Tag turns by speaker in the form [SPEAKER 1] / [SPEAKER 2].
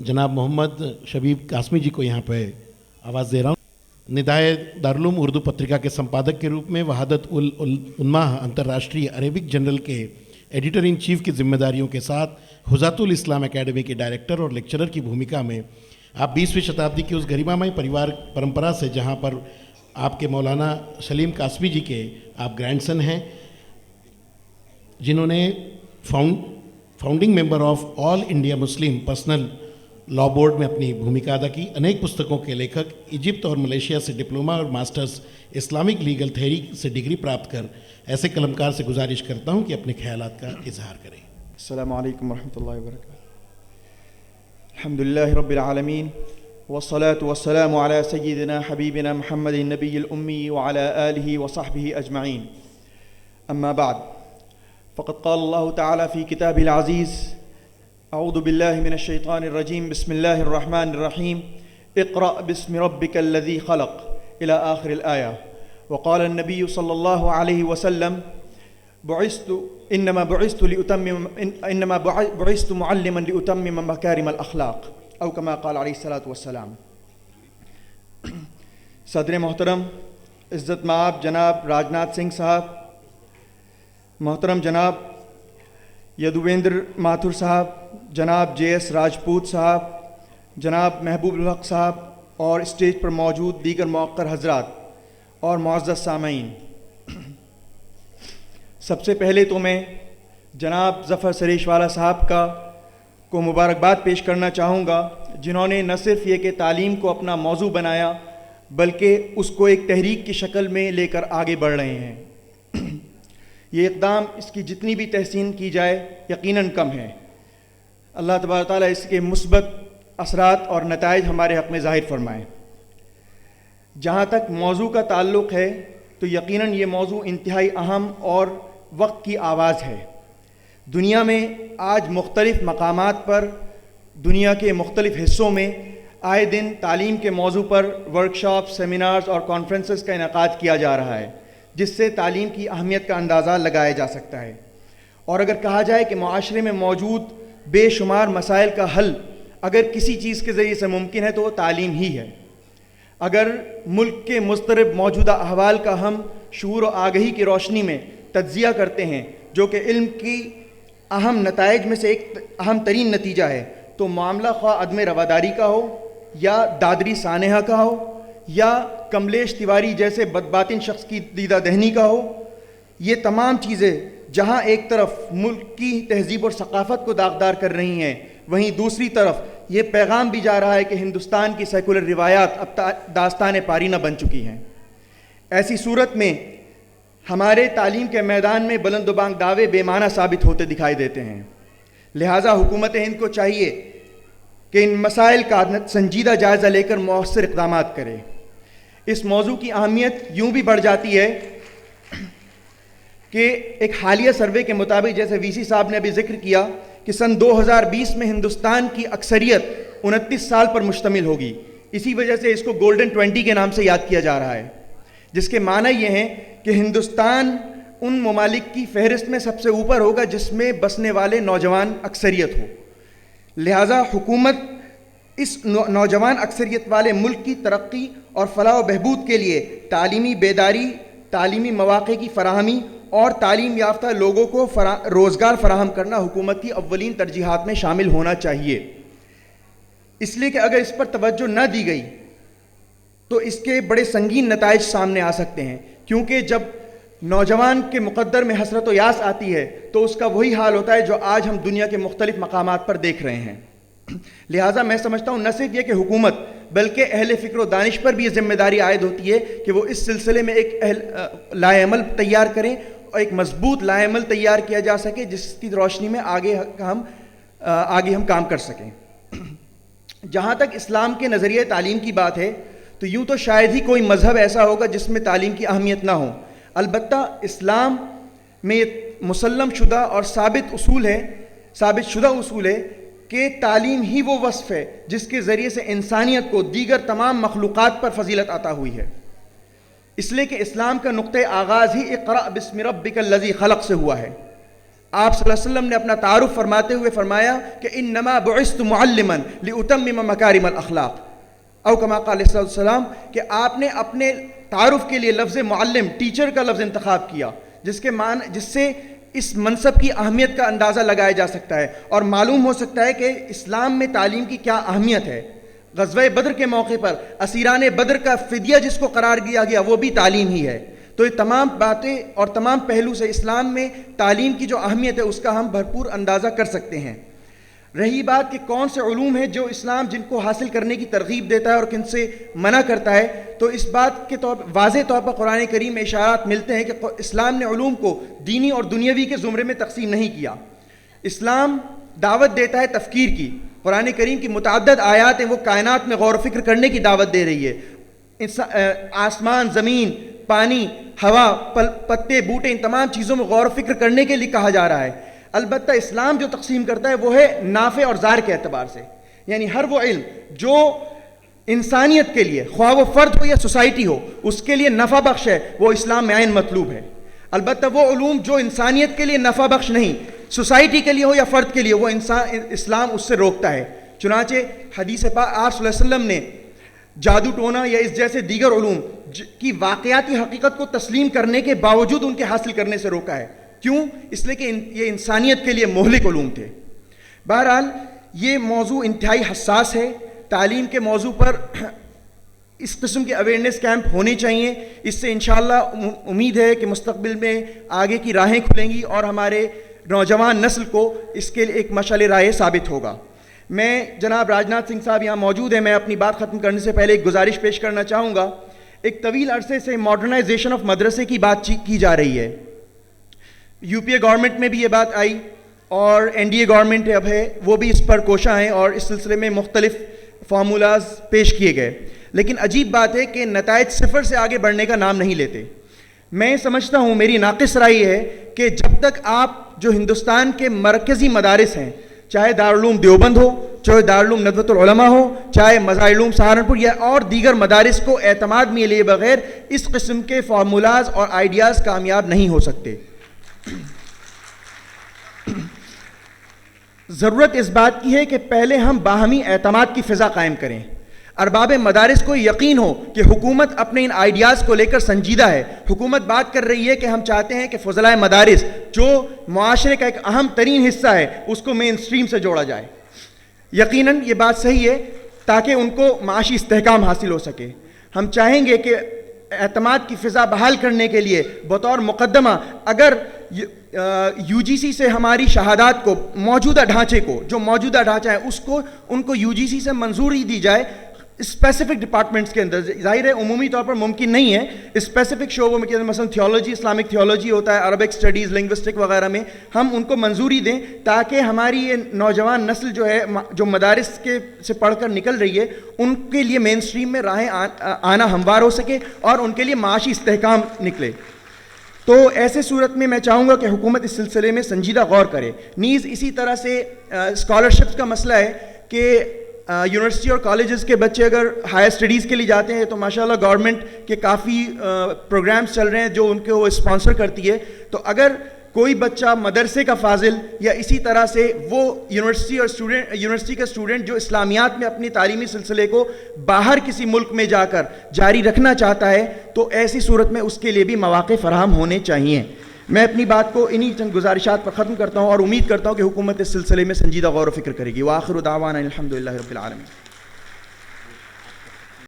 [SPEAKER 1] जनाब मोहम्मद शबीब कासमी जी को यहाँ पे आवाज़ दे रहा हूँ। निदाए दारुल उर्दू पत्रिका के संपादक के रूप में वहादत उल उन्माह अंतर्राष्ट्रीय अरेबिक जर्नल के एडिटर इन चीफ की जिम्मेदारियों के साथ हुजातुल इस्लाम एकेडमी के डायरेक्टर और लेक्चरर की भूमिका में आप 20वीं शताब्दी की उस गरिमामय परिवार परंपरा से, जहाँ पर आपके मौलाना सलीम कासमी जी के आप ग्रैंडसन हैं, जिन्होंने founding member of all India Muslim personal law board में अपनी भूमिका अदा की, अनेक पुस्तकों के लेखक, इजिप्ट और मलेशिया से डिप्लोमा और मास्टर्स इस्लामिक लीगल थ्योरी से डिग्री प्राप्त कर ऐसे कलमकार से गुजारिश करता हूँ कि अपने ख्यालात का इजहार करें।
[SPEAKER 2] अस्सलामु अलैकुम वरहमतुल्लाहि वबरकातुहू। अल्हम्दुलिल्लाहि रब्बिल आलमीन वस्सलातु वस्सलामु अला सय्यिदिना हबीबिना मुहम्मदिन नबिय्यिल उम्मी व अला आलिहि व सहबिहि अजमईन। अम्मा बाद, फ़क़द क़ाल अल्लाहु तआला फ़ी किताबिल अज़ीज़, अऊज़ु बिल्लाहि मिनश शैतानिर रजीम, बिस्मिल्लाहिर रहमानिर रहीम, इक़रा बिस्मि रब्बिकल लज़ी ख़लक़ इला आख़िरिल आया। व क़ाल अन्नबिय्यु सल्लल्लाहु अलैहि वसल्लम, इन्नमा बुइस्तु मुअल्लिमन लिउतम्मिम मकारिमल अख़लाक़, औ कमा क़ाल अलैहिस्सलातु वस्सलाम। सदर मोहतरम इज़्ज़त माब जनाब राजनाथ सिंह साहब, मोहतरम जनाब यदुवेंद्र माथुर साहब, जनाब JS राजपूत साहब, जनाब महबूब हक साहब और स्टेज पर मौजूद दीगर मौक़र हज़रात और मुअज़्ज़ज़ सामईन, सबसे पहले तो मैं जनाब ज़फ़र सरेशवाला साहब को मुबारकबाद पेश करना चाहूँगा, जिन्होंने न सिर्फ़ ये कि तालीम को अपना मौजू बनाया बल्कि उसको एक तहरीक की शक्ल में लेकर आगे बढ़ रहे हैं। ये इक़दाम, इसकी जितनी भी तहसीन की जाए यकीनन कम है। अल्लाह तबारक तआला इसके मुस्बत असरात और नताइज हमारे हक़ में ज़ाहिर फरमाएँ। जहाँ तक मौजू का ताल्लुक़ है तो यकीनन ये मौजू इंतहाई अहम और वक्त की आवाज़ है। दुनिया में आज मुख्तलिफ़ मकामात पर, दुनिया के मुख्तलिफ़ हिस्सों में आए दिन तालीम के मौजू पर वर्कशॉप, सेमिनार्स और कॉन्फ्रेंसेस का इनेकाद किया जा रहा है, जिससे तालीम की अहमियत का अंदाज़ा लगाया जा सकता है। और अगर कहा जाए कि मुआशरे में मौजूद बेशुमार मसाइल का हल अगर किसी चीज़ के ज़रिए से मुमकिन है तो वो तालीम ही है। अगर मुल्क के मुस्तरब मौजूदा अहवाल का हम शऊर और आगही की रोशनी में तज्ज़िया करते हैं, जो कि इल्म की अहम नताइज में से एक अहम तरीन नतीजा है, तो मामला ख्वाह अदम रवादारी का हो या दादरी सानेहा का हो या कमलेश तिवारी जैसे बदबातिन शख्स की दीदा दहनी का हो, ये तमाम चीज़ें जहाँ एक तरफ मुल्क की तहज़ीब और सक़ाफ़त को दागदार कर रही हैं, वहीं दूसरी तरफ ये पैगाम भी जा रहा है कि हिंदुस्तान की सेकुलर रिवायात अब दास्तान पारीना बन चुकी हैं। ऐसी सूरत में हमारे तालीम के मैदान में बुलंद-बांग दावे बेमाना साबित होते दिखाई देते हैं। लिहाजा हुकूमत हिंद को चाहिए कि इन मसाइल का संजीदा जायज़ा लेकर मौसर इक़दामात करे। इस मौजू की अहमियत यूँ भी बढ़ जाती है कि एक हालिया सर्वे के मुताबिक, जैसे VC साहब ने अभी जिक्र किया, कि सन 2020 में हिंदुस्तान की अक्सरियत 29 साल पर मुश्तमिल होगी। इसी वजह से इसको गोल्डन 20 के नाम से याद किया जा रहा है, जिसके माना ये हैं कि हिंदुस्तान उन ममालिक की फहरिस्त में सबसे ऊपर होगा जिसमें बसने वाले नौजवान अक्सरियत हो। लिहाजा हुकूमत इस नौजवान अक्सरियत वाले मुल्क की तरक्की और फलाह व बहबूद के लिए तालीमी बेदारी, तालीमी मौक़े की फराहमी और तालीम याफ्ता लोगों को रोज़गार फराहम करना हुकूमत की अव्वलीन तरजीहात में शामिल होना चाहिए। इसलिए कि अगर इस पर तवज्जो न दी गई तो इसके बड़े संगीन नताइज सामने आ सकते हैं, क्योंकि जब नौजवान के मुक़द्दर में हसरत व यास आती है तो उसका वही हाल होता है जो आज हम दुनिया के मुख्तलिफ़ मकामात पर देख रहे हैं। लिहाजा मैं समझता हूँ न सिर्फ ये कि हुकूमत बल्कि अहले फ़िक्र व दानिश पर भी ये ज़िम्मेदारी आयद होती है कि वो इस सिलसिले में एक लाएअमल तैयार करें और एक मजबूत लाएअमल तैयार किया जा सके, जिसकी रोशनी में आगे हम काम कर सकें। जहाँ तक इस्लाम के नज़रिए तालीम की बात है तो यूँ तो शायद ही कोई मज़हब ऐसा होगा जिसमें तालीम की अहमियत ना हो। अलबत्ता इस्लाम में मुसल्लम शुदा और साबित शुदा उसूल है कि तालीम ही वो वस्फ़ है जिसके ज़रिए से इंसानियत को दीगर तमाम मखलूक़ात पर फजीलत अता हुई है। इसलिए कि इस्लाम का नुक्ते आगाज़ ही इक़रा बिस्मि रब्बिकल लज़ी ख़लक़ से हुआ है। آپ صلی اللہ علیہ وسلم نے اپنا تعارف فرماتے ہوئے فرمایا کہ انما بعثت معلما لاتمم مکارم الاخلاق، او کما قال صلی اللہ علیہ وسلم کہ آپ نے اپنے تعارف کے لیے لفظ معلم، ٹیچر کا لفظ انتخاب کیا، جس سے اس منصب کی اہمیت کا اندازہ لگایا جا سکتا ہے اور معلوم ہو سکتا ہے کہ اسلام میں تعلیم کی کیا اہمیت ہے۔ غزوہ بدر کے موقع پر اسیران بدر کا فدیہ جس کو قرار دیا گیا وہ بھی تعلیم ہی ہے۔ تو یہ تمام باتیں اور تمام پہلو سے اسلام میں تعلیم کی جو اہمیت ہے اس کا ہم بھرپور اندازہ کر سکتے ہیں۔ رہی بات کہ کون سے علوم ہیں جو اسلام جن کو حاصل کرنے کی ترغیب دیتا ہے اور کن سے منع کرتا ہے، تو اس بات کے واضح طور پر قرآن کریم میں اشارات ملتے ہیں کہ اسلام نے علوم کو دینی اور دنیاوی کے زمرے میں تقسیم نہیں کیا۔ اسلام دعوت دیتا ہے تفکیر کی، قرآن کریم کی متعدد آیات ہیں وہ کائنات میں غور و فکر کرنے کی دعوت دے رہی ہے۔ آسمان، زمین، پانی، ہوا، پتے، بوٹے، ان تمام چیزوں میں غور و فکر کرنے کے لیے کہا جا رہا ہے۔ البتہ اسلام جو تقسیم کرتا ہے وہ ہے نافع اور ضار کے اعتبار سے، یعنی ہر وہ علم جو انسانیت کے لیے، خواہ وہ فرد ہو یا سوسائٹی ہو، اس کے لیے نفع بخش ہے، وہ اسلام میں عین مطلوب ہے۔ البتہ وہ علوم جو انسانیت کے لیے نفع بخش نہیں، سوسائٹی کے لیے ہو یا فرد کے لیے، وہ اسلام اس سے روکتا ہے۔ چنانچہ حدیث پاک آپ صلی اللہ علیہ وسلم نے جادو ٹونا یا اس جیسے دیگر علوم کی واقعاتی حقیقت کو تسلیم کرنے کے باوجود ان کے حاصل کرنے سے روکا ہے۔ کیوں؟ اس لیے کہ یہ انسانیت کے لیے مہلک علوم تھے۔ بہرحال یہ موضوع انتہائی حساس ہے۔ تعلیم کے موضوع پر اس قسم کے اویئرنیس کیمپ ہونے چاہیے۔ اس سے انشاءاللہ امید ہے کہ مستقبل میں آگے کی راہیں کھلیں گی اور ہمارے نوجوان نسل کو اس کے لیے ایک مشعل راہ ثابت ہوگا۔ میں جناب راجناتھ سنگھ صاحب یہاں موجود ہیں، میں اپنی بات ختم کرنے سے پہلے ایک گزارش پیش کرنا چاہوں گا۔ ایک طویل عرصے سے ماڈرنائزیشن آف مدرسے کی بات کی جا رہی ہے۔ یو پی اے گورنمنٹ میں بھی یہ بات آئی اور این ڈی اے گورنمنٹ اب ہے، وہ بھی اس پر کوشاں ہیں اور اس سلسلے میں مختلف فارمولاز پیش کیے گئے، لیکن عجیب بات ہے کہ نتائج صفر سے آگے بڑھنے کا نام نہیں لیتے۔ میں سمجھتا ہوں، میری ناقص رائے ہے کہ جب تک آپ جو ہندوستان کے مرکزی مدارس ہیں، چاہے دارالعلوم دیوبند ہو، چاہے دارالعلوم ندوۃ العلماء ہو، چاہے مظاہر علوم سہارنپور یا اور دیگر مدارس کو اعتماد میں لیے بغیر اس قسم کے فارمولاز اور آئیڈیاز کامیاب نہیں ہو سکتے۔ ضرورت اس بات کی ہے کہ پہلے ہم باہمی اعتماد کی فضا قائم کریں۔ ارباب مدارس کو یقین ہو کہ حکومت اپنے ان آئیڈیاز کو لے کر سنجیدہ ہے۔ حکومت بات کر رہی ہے کہ ہم چاہتے ہیں کہ فضلائے مدارس جو معاشرے کا ایک اہم ترین حصہ ہے اس کو مین سٹریم سے جوڑا جائے۔ یقیناً یہ بات صحیح ہے تاکہ ان کو معاشی استحکام حاصل ہو سکے۔ ہم چاہیں گے کہ اعتماد کی فضا بحال کرنے کے لیے بطور مقدمہ اگر یو جی سی سے ہماری شہادات کو، موجودہ ڈھانچے کو، جو موجودہ ڈھانچہ ہے اس کو، ان کو یو جی سی سے منظوری دی جائے اسپیسیفک ڈپارٹمنٹس کے اندر۔ ظاہر ہے عمومی طور پر ممکن نہیں ہے، اسپیسیفک شعبوں میں مثلا تھیولوجی، اسلامک تھیولوجی ہوتا ہے، عربک اسٹڈیز، لنگوسٹک وغیرہ میں ہم ان کو منظوری دیں تاکہ ہماری یہ نوجوان نسل جو ہے، جو مدارس کے سے پڑھ کر نکل رہی ہے، ان کے لیے مین سٹریم میں راہیں آنا ہموار ہو سکے اور ان کے لیے معاشی استحکام نکلے۔ تو ایسے صورت میں میں چاہوں گا کہ حکومت اس سلسلے میں سنجیدہ غور کرے۔ نیز اسی طرح سے اسکالرشپس کا مسئلہ ہے کہ یونیورسٹی اور کالجز کے بچے اگر ہائر اسٹڈیز کے لیے جاتے ہیں تو ماشاءاللہ گورنمنٹ کے کافی پروگرامز چل رہے ہیں جو ان کو وہ اسپانسر کرتی ہے۔ تو اگر کوئی بچہ مدرسے کا فاضل یا اسی طرح سے وہ یونیورسٹی کا اسٹوڈنٹ جو اسلامیات میں اپنی تعلیمی سلسلے کو باہر کسی ملک میں جا کر جاری رکھنا چاہتا ہے تو ایسی صورت میں اس کے لیے بھی مواقع فراہم ہونے چاہیے۔ میں اپنی بات کو انہی چند گزارشات پر ختم کرتا ہوں اور امید کرتا ہوں کہ حکومت اس سلسلے میں سنجیدہ غور و فکر کرے گی۔ وآخر دعوانا الحمدللہ رب العالمین۔